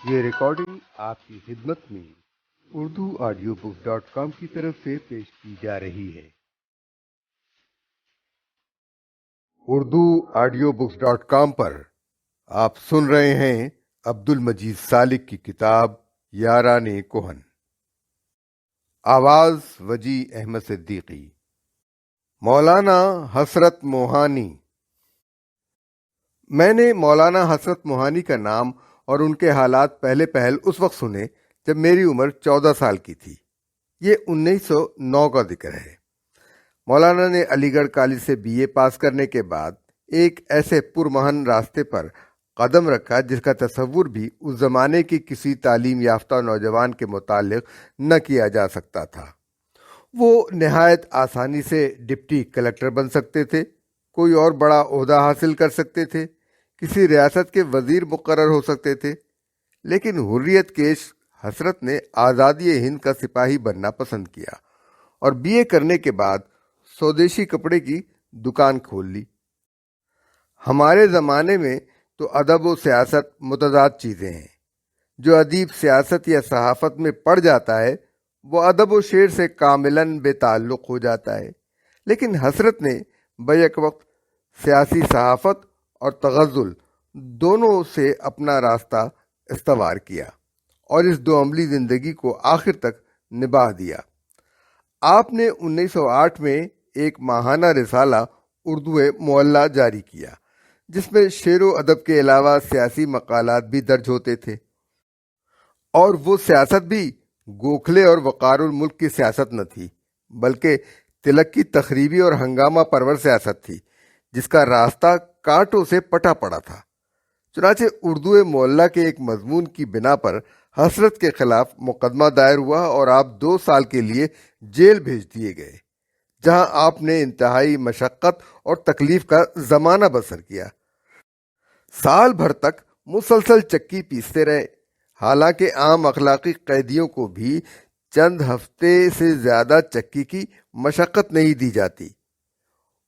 یہ ریکارڈنگ آپ کی خدمت میں urduaudiobooks.com کی طرف سے پیش کی جا رہی ہے۔ urduaudiobooks.com پر آپ سن رہے ہیں عبد المجید سالک کی کتاب یاران کوہن، آواز وجی احمد صدیقی۔ مولانا حسرت موہانی۔ میں نے مولانا حسرت موہانی کا نام اور ان کے حالات پہلے اس وقت سنے جب میری عمر 14 سال کی تھی۔ یہ 1909 کا ذکر ہے۔ مولانا نے علی گڑھ کالج سے BA پاس کرنے کے بعد ایک ایسے پرمہن راستے پر قدم رکھا جس کا تصور بھی اس زمانے کی کسی تعلیم یافتہ نوجوان کے متعلق نہ کیا جا سکتا تھا۔ وہ نہایت آسانی سے ڈپٹی کلکٹر بن سکتے تھے، کوئی اور بڑا عہدہ حاصل کر سکتے تھے، کسی ریاست کے وزیر مقرر ہو سکتے تھے، لیکن حریت کیش حسرت نے آزادی ہند کا سپاہی بننا پسند کیا اور BA کرنے کے بعد سودیشی کپڑے کی دکان کھول لی۔ ہمارے زمانے میں تو ادب و سیاست متضاد چیزیں ہیں۔ جو ادیب سیاست یا صحافت میں پڑ جاتا ہے وہ ادب و شعر سے کاملاً بے تعلق ہو جاتا ہے، لیکن حسرت نے بیک وقت سیاسی صحافت اور تغزل دونوں سے اپنا راستہ استوار کیا اور اس دو عملی زندگی کو آخر تک نبھا دیا۔ آپ نے 1908 میں ایک ماہانہ رسالہ اردو معلیٰ جاری کیا جس میں شعر و ادب کے علاوہ سیاسی مقالات بھی درج ہوتے تھے، اور وہ سیاست بھی گوکھلے اور وقار الملک کی سیاست نہ تھی، بلکہ تلک کی تخریبی اور ہنگامہ پرور سیاست تھی جس کا راستہ کانٹوں سے پٹا پڑا تھا۔ چنانچہ اردو معلیٰ کے ایک مضمون کی بنا پر حسرت کے خلاف مقدمہ دائر ہوا اور آپ 2 سال کے لیے جیل بھیج دیے گئے، جہاں آپ نے انتہائی مشقت اور تکلیف کا زمانہ بسر کیا۔ سال بھر تک مسلسل چکی پیستے رہے، حالانکہ عام اخلاقی قیدیوں کو بھی چند ہفتے سے زیادہ چکی کی مشقت نہیں دی جاتی۔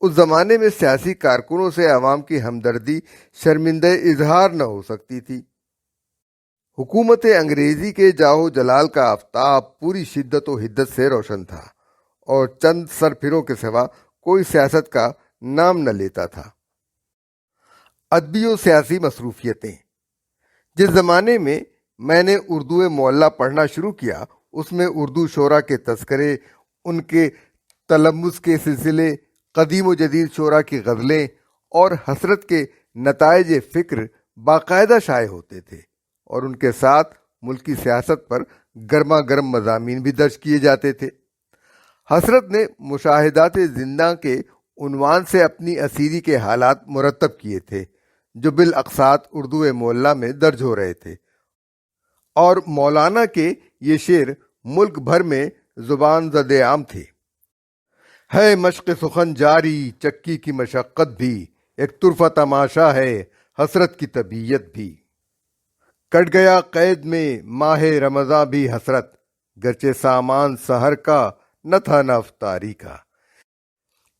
اس زمانے میں سیاسی کارکنوں سے عوام کی ہمدردی شرمندہ اظہار نہ ہو سکتی تھی۔ حکومت انگریزی کے جاہو جلال کا آفتاب پوری شدت و حدت سے روشن تھا اور چند سرپھروں کے سوا کوئی سیاست کا نام نہ لیتا تھا۔ ادبی و سیاسی مصروفیتیں۔ جس زمانے میں میں نے اردو معلیٰ پڑھنا شروع کیا اس میں اردو شعراء کے تذکرے، ان کے تلمذ کے سلسلے، قدیم و جدید شعراء کی غزلیں اور حسرت کے نتائج فکر باقاعدہ شائع ہوتے تھے، اور ان کے ساتھ ملکی سیاست پر گرما گرم مضامین بھی درج کیے جاتے تھے۔ حسرت نے مشاہدات زندہ کے عنوان سے اپنی اسیری کے حالات مرتب کیے تھے جو بالاقساط اردو معلیٰ میں درج ہو رہے تھے، اور مولانا کے یہ شعر ملک بھر میں زبان زد عام تھے۔ ہے مشق سخن جاری چکی کی مشقت بھی، ایک طرفہ تماشا ہے حسرت کی طبیعت بھی۔ کٹ گیا قید میں ماہ رمضاں بھی حسرت، گرچہ سامان سحر کا نہ تھا نہ افطاری کا۔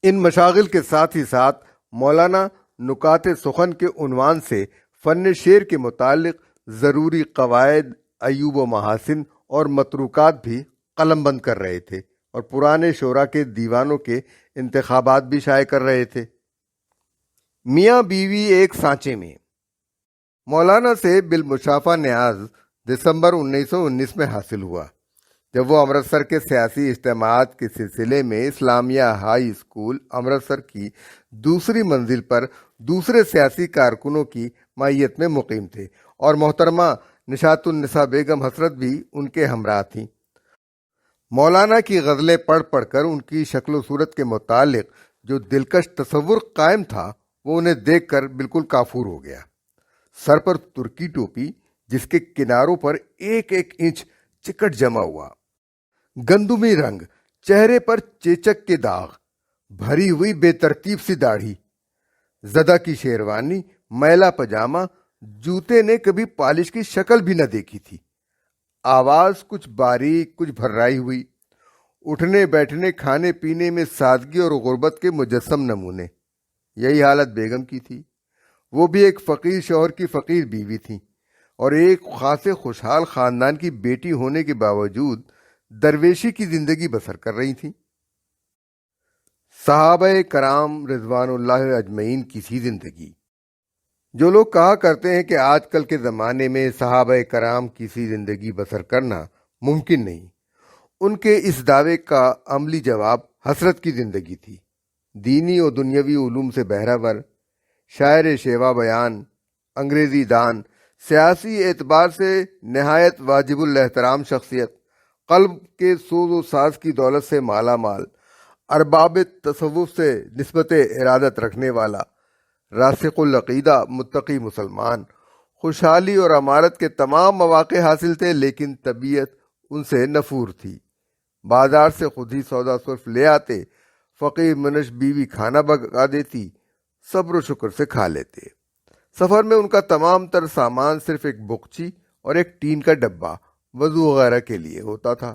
ان مشاغل کے ساتھ ہی ساتھ مولانا نکات سخن کے عنوان سے فن شعر کے متعلق ضروری قواعد، عیوب و محاسن اور متروکات بھی قلم بند کر رہے تھے، اور پرانے شعراء کے دیوانوں کے انتخابات بھی شائع کر رہے تھے۔ میاں بیوی ایک سانچے میں۔ مولانا سے بالمشافہ نیاز دسمبر 1919 میں حاصل ہوا جب وہ امرتسر کے سیاسی اجتماعات کے سلسلے میں اسلامیہ ہائی اسکول امرتسر کی دوسری منزل پر دوسرے سیاسی کارکنوں کی معیت میں مقیم تھے، اور محترمہ نشاط النساء بیگم حسرت بھی ان کے ہمراہ تھیں۔ مولانا کی غزلیں پڑھ پڑھ کر ان کی شکل و صورت کے متعلق جو دلکش تصور قائم تھا وہ انہیں دیکھ کر بالکل کافور ہو گیا۔ سر پر ترکی ٹوپی جس کے کناروں پر 1 انچ چکٹ جمع ہوا، گندمی رنگ، چہرے پر چیچک کے داغ، بھری ہوئی بے ترتیب سی داڑھی، زدہ کی شیروانی، میلا پجامہ، جوتے نے کبھی پالش کی شکل بھی نہ دیکھی تھی۔ آواز کچھ باریک، کچھ بھررائی ہوئی، اٹھنے بیٹھنے کھانے پینے میں سادگی اور غربت کے مجسم نمونے۔ یہی حالت بیگم کی تھی۔ وہ بھی ایک فقیر شوہر کی فقیر بیوی تھیں۔ اور ایک خاصے خوشحال خاندان کی بیٹی ہونے کے باوجود درویشی کی زندگی بسر کر رہی تھیں۔ صحابہ کرام رضوان اللہ اجمعین کی سی زندگی۔ جو لوگ کہا کرتے ہیں کہ آج کل کے زمانے میں صحابہ کرام کی سی زندگی بسر کرنا ممکن نہیں، ان کے اس دعوے کا عملی جواب حسرت کی زندگی تھی۔ دینی اور دنیاوی علوم سے بہرہ شاعر شیوا بیان، انگریزی دان، سیاسی اعتبار سے نہایت واجب الاحترام شخصیت، قلب کے سوز و ساز کی دولت سے مالا مال، ارباب تصوف سے نسبت ارادت رکھنے والا، راسخ العقیدہ متقی مسلمان، خوشحالی اور امارت کے تمام مواقع حاصل تھے، لیکن طبیعت ان سے نفور تھی۔ بازار سے خود ہی سودا صرف لے آتے، فقیر منش بیوی کھانا پکا دیتی، صبر و شکر سے کھا لیتے۔ سفر میں ان کا تمام تر سامان صرف ایک بخچی اور ایک ٹین کا ڈبہ وضو وغیرہ کے لیے ہوتا تھا۔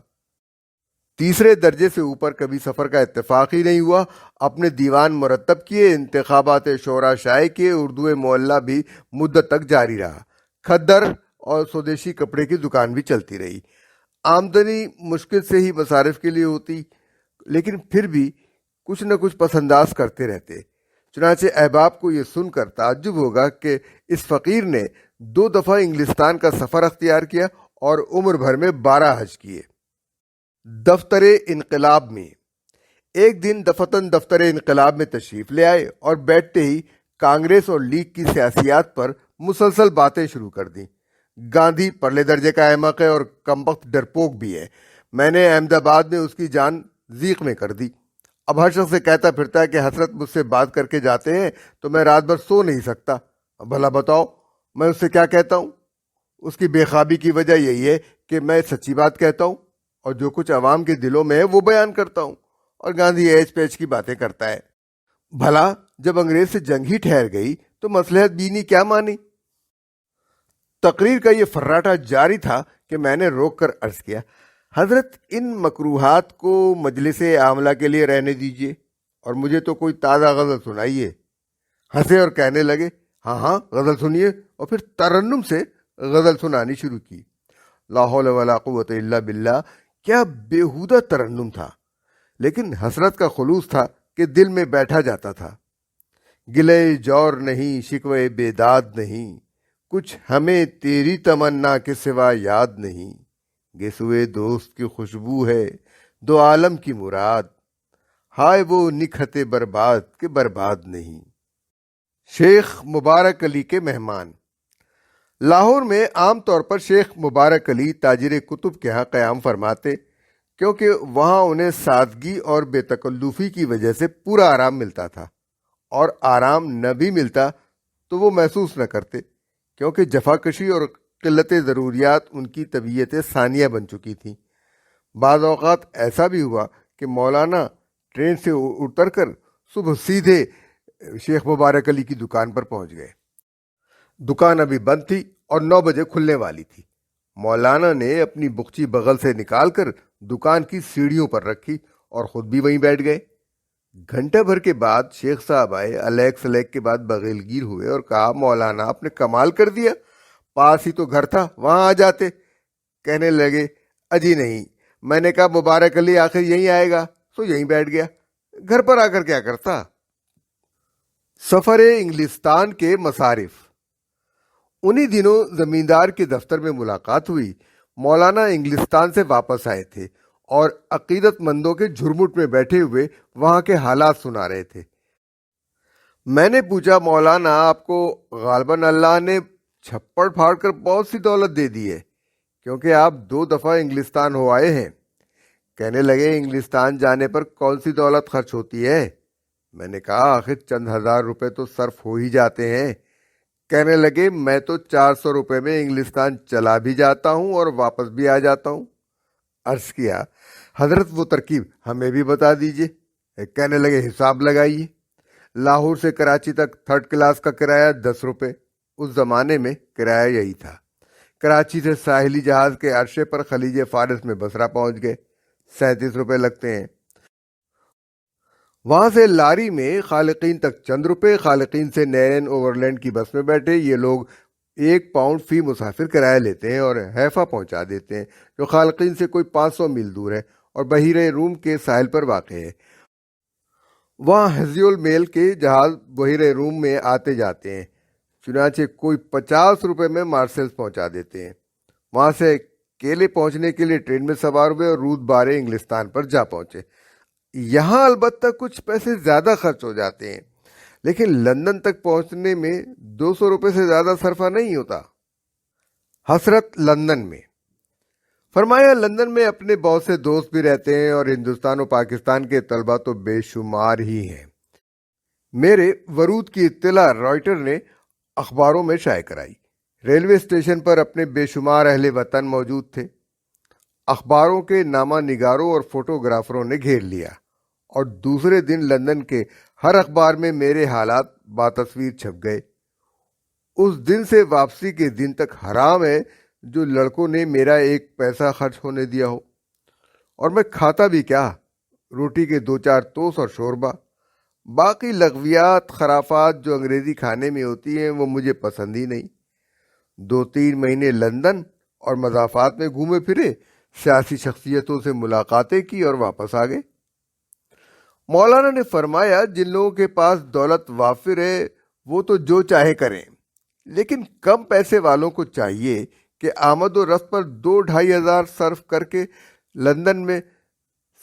تیسرے درجے سے اوپر کبھی سفر کا اتفاق ہی نہیں ہوا۔ اپنے دیوان مرتب کیے، انتخابات شورا شائع کیے، اردو معلہ بھی مدت تک جاری رہا، کھدر اور سودیشی کپڑے کی دکان بھی چلتی رہی۔ آمدنی مشکل سے ہی مصارف کے لیے ہوتی، لیکن پھر بھی کچھ نہ کچھ پس انداز کرتے رہتے۔ چنانچہ احباب کو یہ سن کر تعجب ہوگا کہ اس فقیر نے 2 دفعہ انگلستان کا سفر اختیار کیا اور عمر بھر میں 12 حج کیے۔ دفتر انقلاب میں ایک دن دفتن دفتر انقلاب میں تشریف لے آئے اور بیٹھتے ہی کانگریس اور لیگ کی سیاسیات پر مسلسل باتیں شروع کر دیں۔ گاندھی پرلے درجے کا احمق ہے اور کمبخت ڈرپوک بھی ہے۔ میں نے احمد آباد میں اس کی جان ضیق میں کر دی۔ اب ہر شخص سے کہتا پھرتا ہے کہ حضرت مجھ سے بات کر کے جاتے ہیں تو میں رات بھر سو نہیں سکتا۔ بھلا بتاؤ میں اس سے کیا کہتا ہوں؟ اس کی بے خوابی کی وجہ یہی ہے کہ میں سچی بات کہتا ہوں اور جو کچھ عوام کے دلوں میں ہے وہ بیان کرتا ہوں، اور گاندھی ایچ پیچ کی باتیں کرتا ہے۔ بھلا جب انگریز سے جنگ ہی ٹھہر گئی تو مصلحت بینی کیا مانی؟ تقریر کا یہ فراٹا جاری تھا کہ میں نے روک کر عرض کیا، حضرت ان مکروہات کو مجلس عاملہ کے لیے رہنے دیجیے اور مجھے تو کوئی تازہ غزل سنائیے۔ ہنسے اور کہنے لگے، ہاں ہاں غزل سنیے، اور پھر ترنم سے غزل سنانی شروع کی۔ لا حول ولا قوت الا باللہ، کیا بیہودہ ترنم تھا، لیکن حسرت کا خلوص تھا کہ دل میں بیٹھا جاتا تھا۔ گلے جور نہیں، شکوے بیداد نہیں، کچھ ہمیں تیری تمنا کے سوا یاد نہیں، گیسوئے دوست کی خوشبو ہے دو عالم کی مراد، ہائے وہ نکہت برباد کے برباد نہیں۔ شیخ مبارک علی کے مہمان۔ لاہور میں عام طور پر شیخ مبارک علی تاجر کتب کے ہاں قیام فرماتے، کیونکہ وہاں انہیں سادگی اور بے تکلفی کی وجہ سے پورا آرام ملتا تھا، اور آرام نہ بھی ملتا تو وہ محسوس نہ کرتے، کیونکہ جفاکشی اور قلت ضروریات ان کی طبیعت ثانیہ بن چکی تھیں۔ بعض اوقات ایسا بھی ہوا کہ مولانا ٹرین سے اتر کر صبح سیدھے شیخ مبارک علی کی دکان پر پہنچ گئے۔ دکان ابھی بند تھی اور 9 بجے کھلنے والی تھی۔ مولانا نے اپنی بخچی بغل سے نکال کر دکان کی سیڑھیوں پر رکھی اور خود بھی وہیں بیٹھ گئے۔ گھنٹے بھر کے بعد شیخ صاحب آئے، الیک سلیک کے بعد بغل گیر ہوئے اور کہا، مولانا آپ نے کمال کر دیا، پاس ہی تو گھر تھا، وہاں آ جاتے۔ کہنے لگے، اجی نہیں، میں نے کہا مبارک علی آخر یہیں آئے گا، تو یہیں بیٹھ گیا، گھر پر آ کر کیا کرتا۔ سفر انگلستان کے مصارف۔ انہی دنوں زمیندار کے دفتر میں ملاقات ہوئی۔ مولانا انگلستان سے واپس آئے تھے اور عقیدت مندوں کے جھرمٹ میں بیٹھے ہوئے وہاں کے حالات سنا رہے تھے۔ میں نے پوچھا، مولانا آپ کو غالباً اللہ نے چھپڑ پھاڑ کر بہت سی دولت دے دی ہے، کیونکہ آپ 2 دفعہ انگلستان ہو آئے ہیں۔ کہنے لگے، انگلستان جانے پر کون سی دولت خرچ ہوتی ہے؟ میں نے کہا، آخر چند ہزار روپے تو صرف ہو ہی جاتے ہیں۔ کہنے لگے، میں تو 400 روپے میں انگلستان چلا بھی جاتا ہوں اور واپس بھی آ جاتا ہوں۔ عرض کیا، حضرت وہ ترکیب ہمیں بھی بتا دیجئے۔ کہنے لگے، حساب لگائیے، لاہور سے کراچی تک 3rd کلاس کا کرایہ 10 روپے، اس زمانے میں کرایہ یہی تھا۔ کراچی سے ساحلی جہاز کے عرصے پر خلیج فارس میں بصرہ پہنچ گئے، 37 روپے لگتے ہیں۔ وہاں سے لاری میں خالقین تک چند روپے، خالقین سے نیرین اوورلینڈ کی بس میں بیٹھے۔ یہ لوگ £1 فی مسافر کرایہ لیتے ہیں اور حیفا پہنچا دیتے ہیں، جو خالقین سے کوئی 500 میل دور ہے اور بحیرہ روم کے ساحل پر واقع ہے۔ وہاں ہزی المیل کے جہاز بحیرہ روم میں آتے جاتے ہیں، چنانچہ کوئی 50 روپے میں مارسیلس پہنچا دیتے ہیں۔ وہاں سے کیلے پہنچنے کے لیے ٹرین میں سوار ہوئے اور رود بارے انگلستان پر جا پہنچے۔ یہاں البتہ کچھ پیسے زیادہ خرچ ہو جاتے ہیں، لیکن لندن تک پہنچنے میں 200 روپے سے زیادہ صرفہ نہیں ہوتا۔ حسرت لندن میں۔ فرمایا لندن میں اپنے بہت سے دوست بھی رہتے ہیں اور ہندوستان و پاکستان کے طلبہ تو بے شمار ہی ہیں۔ میرے ورود کی اطلاع رائٹر نے اخباروں میں شائع کرائی۔ ریلوے اسٹیشن پر اپنے بے شمار اہل وطن موجود تھے۔ اخباروں کے نامہ نگاروں اور فوٹوگرافروں نے گھیر لیا، اور دوسرے دن لندن کے ہر اخبار میں میرے حالات باتصویر چھپ گئے۔ اس دن سے واپسی کے دن تک حرام ہے جو لڑکوں نے میرا 1 پیسہ خرچ ہونے دیا ہو، اور میں کھاتا بھی کیا، روٹی کے 2-4 توس اور شوربہ۔ باقی لغویات خرافات جو انگریزی کھانے میں ہوتی ہیں وہ مجھے پسند ہی نہیں۔ 2-3 مہینے لندن اور مضافات میں گھومے پھرے، سیاسی شخصیتوں سے ملاقاتیں کی اور واپس آ گئے۔ مولانا نے فرمایا جن لوگوں کے پاس دولت وافر ہے وہ تو جو چاہے کریں، لیکن کم پیسے والوں کو چاہیے کہ آمد و رفت پر 2-2.5 ہزار صرف کر کے لندن میں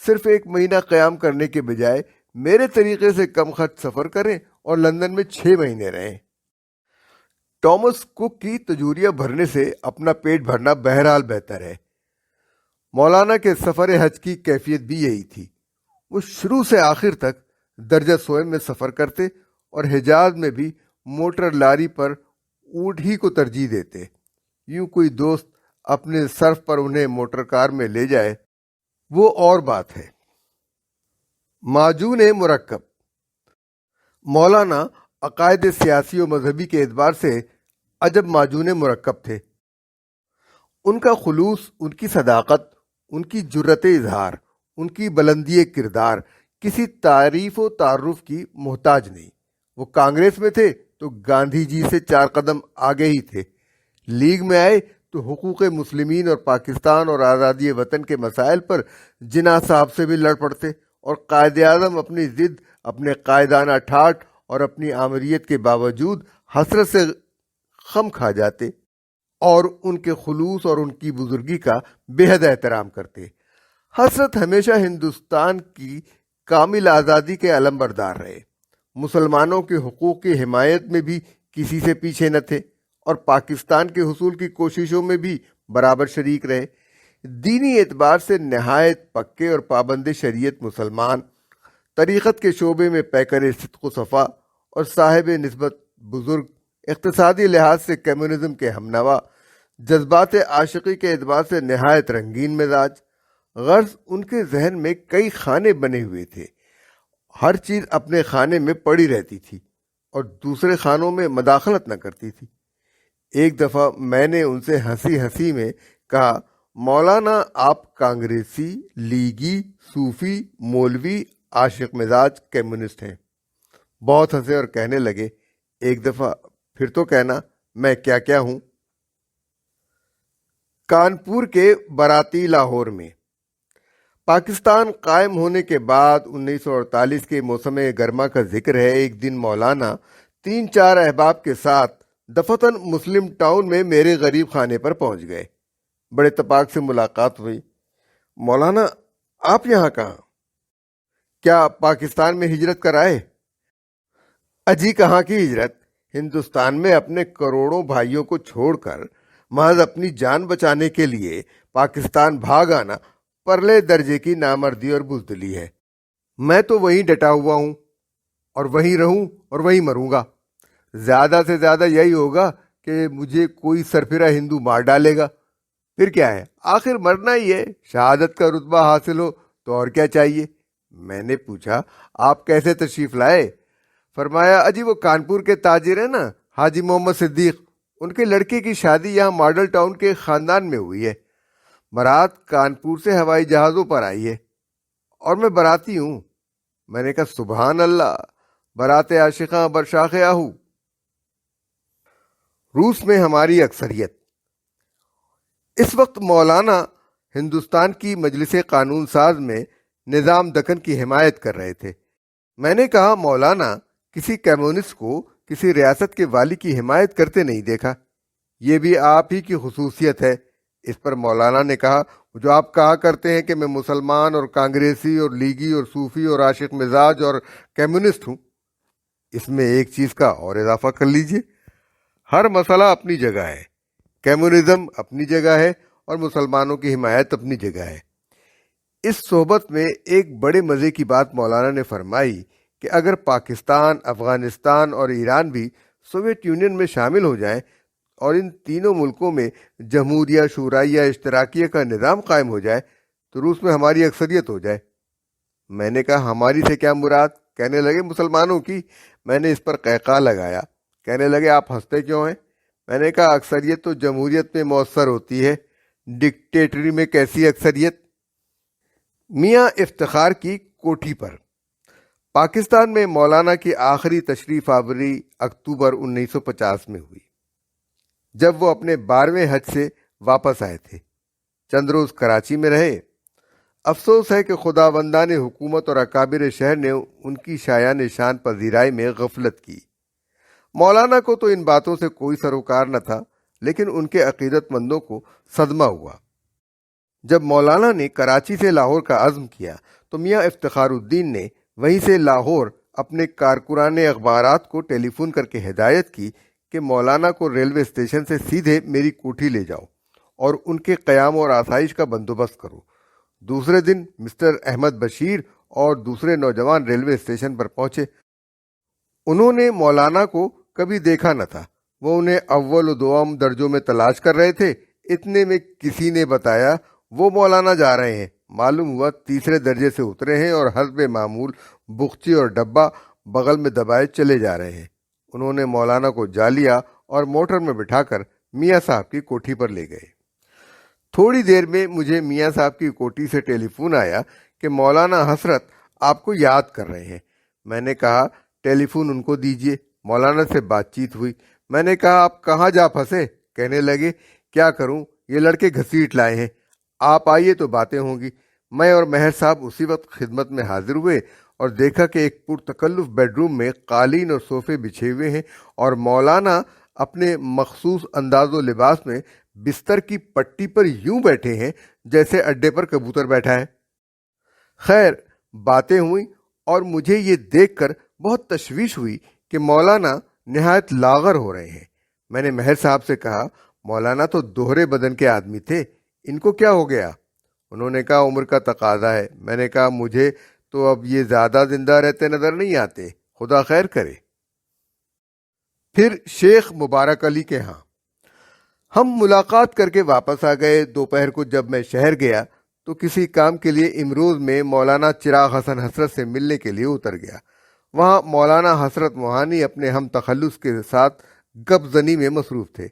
صرف 1 مہینہ قیام کرنے کے بجائے میرے طریقے سے کم خرچ سفر کریں اور لندن میں 6 مہینے رہیں۔ ٹامس کک کی تجوریہ بھرنے سے اپنا پیٹ بھرنا بہرحال بہتر ہے۔ مولانا کے سفر حج کی کیفیت بھی یہی تھی۔ وہ شروع سے آخر تک درجہ سوئم میں سفر کرتے اور حجاز میں بھی موٹر لاری پر اونٹ ہی کو ترجیح دیتے۔ یوں کوئی دوست اپنے صرف پر انہیں موٹر کار میں لے جائے وہ اور بات ہے۔ معجون مرکب۔ مولانا عقائد سیاسی و مذہبی کے اعتبار سے عجب معجون مرکب تھے۔ ان کا خلوص، ان کی صداقت، ان کی جرأت اظہار، ان کی بلندی کردار کسی تعریف و تعارف کی محتاج نہیں۔ وہ کانگریس میں تھے تو گاندھی جی سے 4 قدم آگے ہی تھے۔ لیگ میں آئے تو حقوق مسلمین اور پاکستان اور آزادی وطن کے مسائل پر جناح صاحب سے بھی لڑ پڑتے، اور قائد اعظم اپنی ضد، اپنے قائدانہ ٹھاٹ اور اپنی آمریت کے باوجود حسرت سے خم کھا جاتے اور ان کے خلوص اور ان کی بزرگی کا بے حد احترام کرتے۔ حسرت ہمیشہ ہندوستان کی کامل آزادی کے علم بردار رہے، مسلمانوں کے حقوق کی حمایت میں بھی کسی سے پیچھے نہ تھے، اور پاکستان کے حصول کی کوششوں میں بھی برابر شریک رہے۔ دینی اعتبار سے نہایت پکے اور پابند شریعت مسلمان، طریقت کے شعبے میں پیکر صدق و صفا اور صاحب نسبت بزرگ، اقتصادی لحاظ سے کمیونزم کے ہمنوا، جذبات عاشقی کے اعتبار سے نہایت رنگین مزاج۔ غرض ان کے ذہن میں کئی خانے بنے ہوئے تھے، ہر چیز اپنے خانے میں پڑی رہتی تھی اور دوسرے خانوں میں مداخلت نہ کرتی تھی۔ ایک دفعہ میں نے ان سے ہنسی ہنسی میں کہا، مولانا آپ کانگریسی، لیگی، صوفی، مولوی، عاشق مزاج کمیونسٹ ہیں۔ بہت ہنسے اور کہنے لگے، ایک دفعہ پھر تو کہنا میں کیا کیا ہوں۔ کانپور کے براتی لاہور میں۔ پاکستان قائم ہونے کے بعد 1948 کے موسم گرما کا ذکر ہے۔ ایک دن مولانا 3-4 احباب کے ساتھ دفتن مسلم ٹاؤن میں میرے غریب خانے پر پہنچ گئے۔ بڑے اتفاق سے ملاقات ہوئی۔ مولانا آپ یہاں کہاں؟ کیا پاکستان میں ہجرت کر آئے؟ اجی کہاں کی ہجرت، ہندوستان میں اپنے کروڑوں بھائیوں کو چھوڑ کر محض اپنی جان بچانے کے لیے پاکستان بھاگ آنا پرلے درجے کی نامردی اور بزدلی ہے۔ میں تو وہیں ڈٹا ہوا ہوں اور وہیں رہوں اور وہیں مروں گا۔ زیادہ سے زیادہ یہی ہوگا کہ مجھے کوئی سرفرا ہندو مار ڈالے گا، پھر کیا ہے، آخر مرنا ہی ہے، شہادت کا رتبہ حاصل ہو تو اور کیا چاہیے۔ میں نے پوچھا، آپ کیسے تشریف لائے؟ فرمایا، اجی وہ کانپور کے تاجر ہیں نا، حاجی محمد صدیق، ان کے لڑکے کی شادی یہاں ماڈل ٹاؤن کے خاندان میں ہوئی ہے۔ بارات کانپور سے ہوائی جہازوں پر آئی ہے اور میں باراتی ہوں۔ میں نے کہا، سبحان اللہ، بارات عاشقاں برشاخ آہو۔ روس میں ہماری اکثریت۔ اس وقت مولانا ہندوستان کی مجلس قانون ساز میں نظام دکن کی حمایت کر رہے تھے۔ میں نے کہا مولانا کسی کمیونسٹ کو کسی ریاست کے والی کی حمایت کرتے نہیں دیکھا، یہ بھی آپ ہی کی خصوصیت ہے۔ اس پر مولانا نے کہا جو آپ کہا کرتے ہیں کہ میں مسلمان اور کانگریسی اور لیگی اور صوفی اور عاشق مزاج اور کمیونسٹ ہوں، اس میں ایک چیز کا اور اضافہ کر لیجئے، ہر مسئلہ اپنی جگہ ہے، کمیونزم اپنی جگہ ہے اور مسلمانوں کی حمایت اپنی جگہ ہے۔ اس صحبت میں ایک بڑے مزے کی بات مولانا نے فرمائی کہ اگر پاکستان، افغانستان اور ایران بھی سوویت یونین میں شامل ہو جائیں اور ان تینوں ملکوں میں جمہوریہ، شورائیہ، اشتراکیہ کا نظام قائم ہو جائے تو روس میں ہماری اکثریت ہو جائے۔ میں نے کہا ہماری سے کیا مراد؟ کہنے لگے مسلمانوں کی۔ میں نے اس پر قہقہ لگایا۔ کہنے لگے آپ ہنستے کیوں ہیں؟ میں نے کہا اکثریت تو جمہوریت میں مؤثر ہوتی ہے، ڈکٹیٹری میں کیسی اکثریت؟ میاں افتخار کی کوٹھی پر۔ پاکستان میں مولانا کی آخری تشریف آوری اکتوبر 1950 میں ہوئی، جب وہ اپنے 12ویں حج سے واپس آئے تھے۔ چند روز کراچی میں رہے۔ افسوس ہے کہ خداوندان حکومت اور اکابر شہر نے ان کی شایع نشان پذیرائی میں غفلت کی۔ مولانا کو تو ان باتوں سے کوئی سروکار نہ تھا، لیکن ان کے عقیدت مندوں کو صدمہ ہوا۔ جب مولانا نے کراچی سے لاہور کا عزم کیا تو میاں افتخار الدین نے وہیں سے لاہور اپنے کارکنان اخبارات کو ٹیلی فون کر کے ہدایت کی کہ مولانا کو ریلوے اسٹیشن سے سیدھے میری کوٹھی لے جاؤ اور ان کے قیام اور آسائش کا بندوبست کرو۔ دوسرے دن مسٹر احمد بشیر اور دوسرے نوجوان ریلوے اسٹیشن پر پہنچے۔ انہوں نے مولانا کو کبھی دیکھا نہ تھا، وہ انہیں اول و دوم درجوں میں تلاش کر رہے تھے۔ اتنے میں کسی نے بتایا وہ مولانا جا رہے ہیں۔ معلوم ہوا تیسرے درجے سے اترے ہیں اور حسب معمول بخچی اور ڈبہ بغل میں دبائے چلے جا رہے ہیں۔ انہوں نے مولانا کو جا لیا اور موٹر میں بٹھا کر میاں صاحب کی کوٹھی پر لے گئے۔ تھوڑی دیر میں مجھے میاں صاحب کی کوٹھی سے ٹیلی فون آیا کہ مولانا حسرت آپ کو یاد کر رہے ہیں۔ میں نے کہا ٹیلی فون ان کو دیجیے۔ مولانا سے بات چیت ہوئی۔ میں نے کہا آپ کہاں جا پھنسے؟ کہنے لگے کیا کروں، یہ لڑکے گھسیٹ لائے ہیں، آپ آئیے تو باتیں ہوں گی۔ میں اور مہر صاحب اسی وقت خدمت میں حاضر ہوئے اور دیکھا کہ ایک پرتکلف بیڈ روم میں قالین اور صوفے بچھے ہوئے ہیں اور مولانا اپنے مخصوص انداز و لباس میں بستر کی پٹی پر یوں بیٹھے ہیں جیسے اڈے پر کبوتر بیٹھا ہے۔ خیر باتیں ہوئیں اور مجھے یہ دیکھ کر بہت تشویش ہوئی کہ مولانا نہایت لاغر ہو رہے ہیں۔ میں نے مہر صاحب سے کہا مولانا تو دوہرے بدن کے آدمی تھے، ان کو کیا ہو گیا؟ انہوں نے کہا عمر کا تقاضا ہے۔ میں نے کہا مجھے تو اب یہ زیادہ زندہ رہتے نظر نہیں آتے، خدا خیر کرے۔ پھر شیخ مبارک علی کے ہاں ہم ملاقات کر کے واپس آ گئے۔ دوپہر کو جب میں شہر گیا تو کسی کام کے لیے امروز میں مولانا چراغ حسن حسرت سے ملنے کے لیے اتر گیا۔ وہاں مولانا حسرت موہانی اپنے ہم تخلص کے ساتھ گپ زنی میں مصروف تھے۔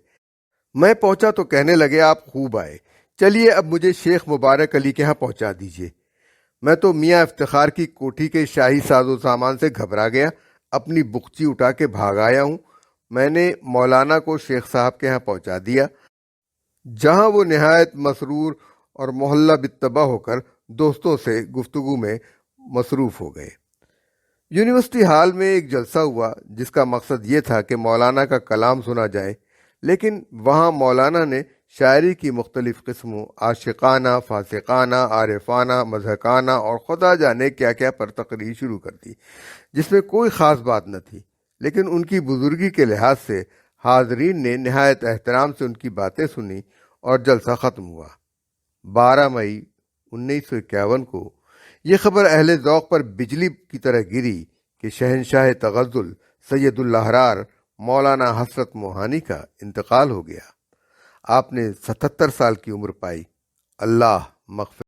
میں پہنچا تو کہنے لگے آپ خوب آئے، چلیے اب مجھے شیخ مبارک علی کے ہاں پہنچا دیجیے۔ میں تو میاں افتخار کی کوٹھی کے شاہی ساز و سامان سے گھبرا گیا، اپنی بخچی اٹھا کے بھاگ آیا ہوں۔ میں نے مولانا کو شیخ صاحب کے ہاں پہنچا دیا، جہاں وہ نہایت مسرور اور محلہ بالطبع ہو کر دوستوں سے گفتگو میں مصروف ہو گئے۔ یونیورسٹی ہال میں ایک جلسہ ہوا جس کا مقصد یہ تھا کہ مولانا کا کلام سنا جائے، لیکن وہاں مولانا نے شاعری کی مختلف قسموں، عاشقانہ، فاسقانہ، عارفانہ، مضحکانہ اور خدا جانے کیا کیا پر تقریر شروع کر دی، جس میں کوئی خاص بات نہ تھی، لیکن ان کی بزرگی کے لحاظ سے حاضرین نے نہایت احترام سے ان کی باتیں سنی اور جلسہ ختم ہوا۔ 12 مئی 1951 کو یہ خبر اہل ذوق پر بجلی کی طرح گری کہ شہنشاہ تغزل سید الاحرار مولانا حسرت موہانی کا انتقال ہو گیا۔ آپ نے 77 سال کی عمر پائی۔ اللہ مغفرت